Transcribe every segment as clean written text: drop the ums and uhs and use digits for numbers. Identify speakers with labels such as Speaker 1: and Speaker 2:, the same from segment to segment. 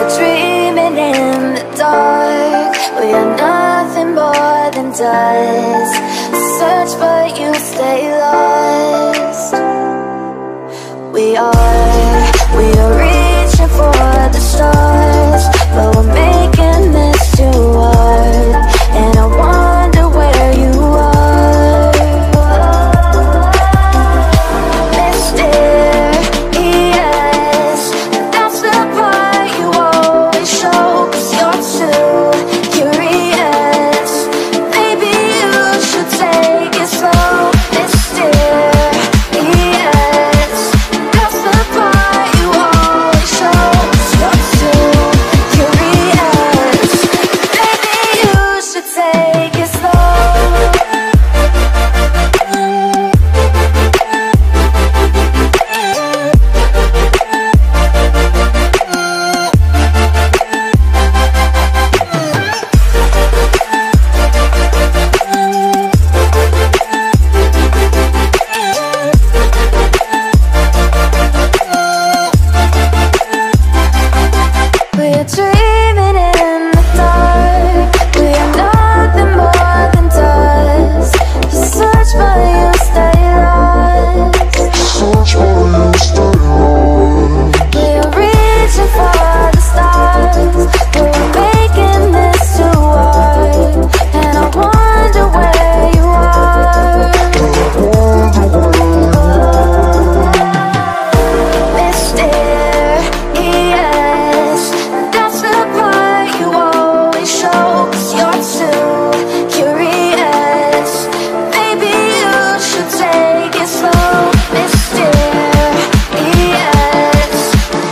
Speaker 1: We're dreaming in the dark. We are nothing more than dust. Search but you stay lost. We are reaching for the stars, but we're making this too hard. And I wonder where you are. Mysterious, that's the part you always show. 'Cause you're too curious. Maybe you should take it slow. Mysterious, that's the part you always show. 'Cause you're too curious. Maybe you should take it slow. We're dreaming in the dark. We are nothing more than dust. Search but you stay lost. We are reaching for the stars, but we're making this too hard. And I wonder where you are. Mysterious, that's the part you always show. 'Cause you're too curious. Maybe you should take it slow. Mysterious,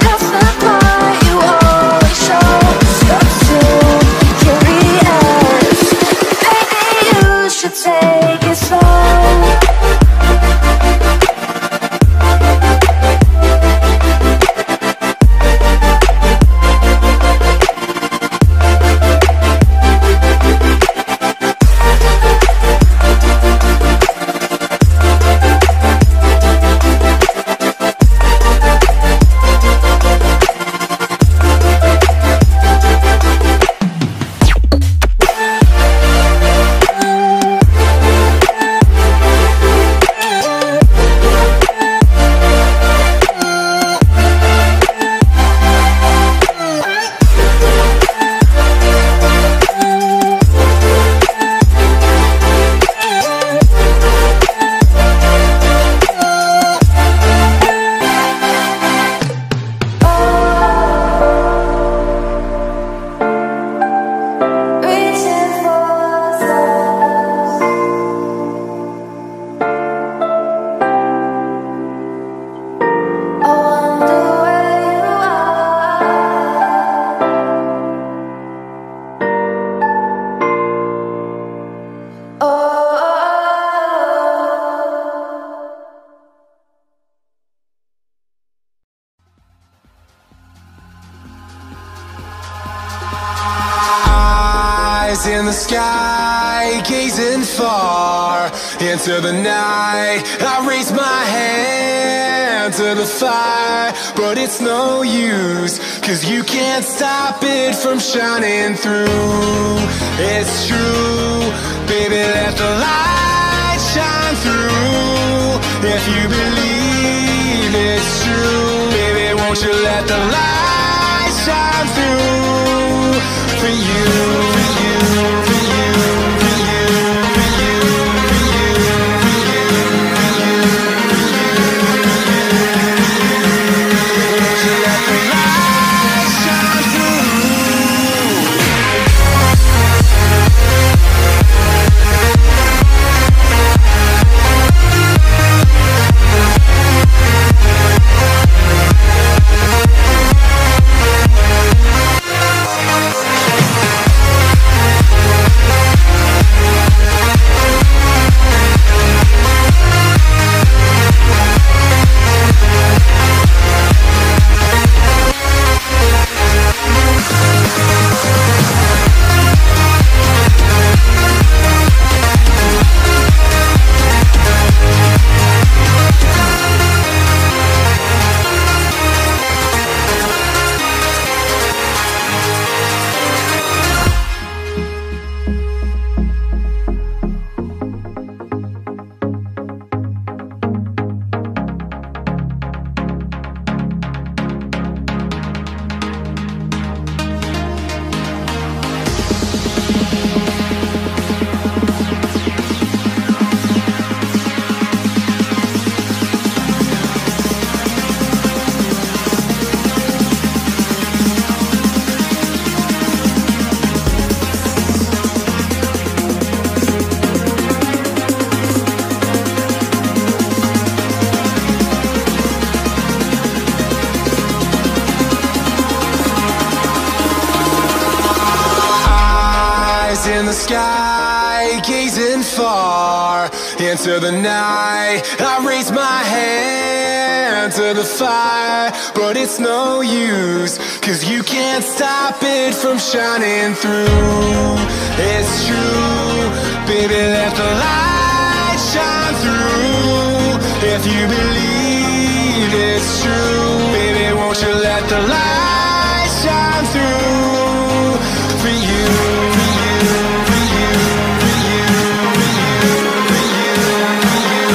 Speaker 1: that's the part you always show. 'Cause you're too curious. Maybe you should take it slow. Reaching for the stars. I wonder where you are. Oh.
Speaker 2: Eyes in the sky, gazing far into the night. I raise my hand to the fire, but it's no use, 'cause you can't stop it from shining through. It's true, baby, let the light shine through. If you believe it's true, baby, won't you let the light shine through for you, for you, for you, for you, for you, for you, for you, for you, won't you let the light shine through? in the sky, gazing far into the night. I raise my hand to the fire, but it's no use, 'cause you can't stop it from shining through. It's true, baby, let the light shine through. If you believe it's true, baby, won't you let the light shine through for you, for you, for you, for you, for you, for you, for you,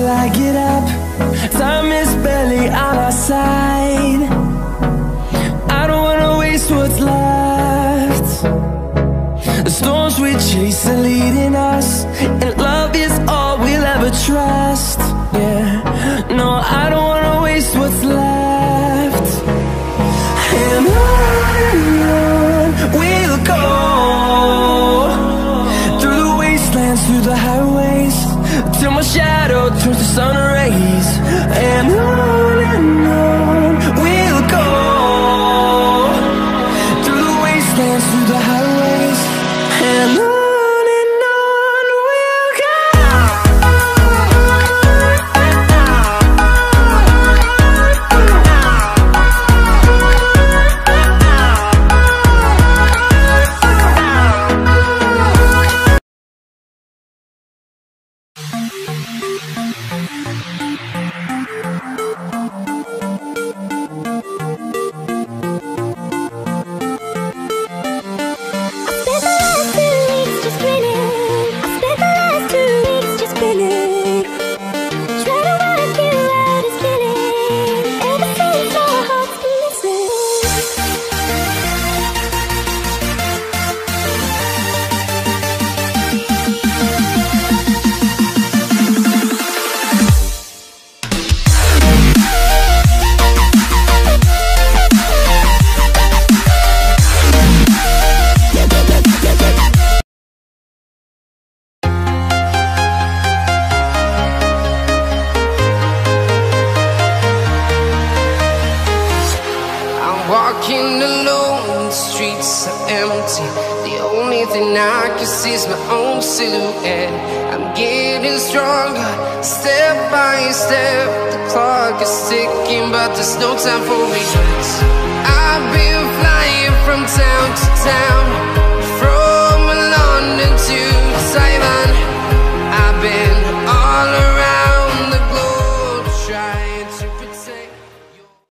Speaker 3: till I get up. Time is barely on our side. I don't wanna waste what's left. The storms we chase are leading us, and love is all we'll ever trust. Yeah, no, I don't wanna waste what's left. And on we'll go, through the wastelands, through the highways, till my shadow turns to sun rays. And on we'll go, through the wastelands, through the highways, and on.
Speaker 4: Walking alone, the streets are empty. The only thing I can see is my own silhouette. I'm getting stronger, step by step. The clock is ticking, but there's no time for regrets. I've been flying from town to town,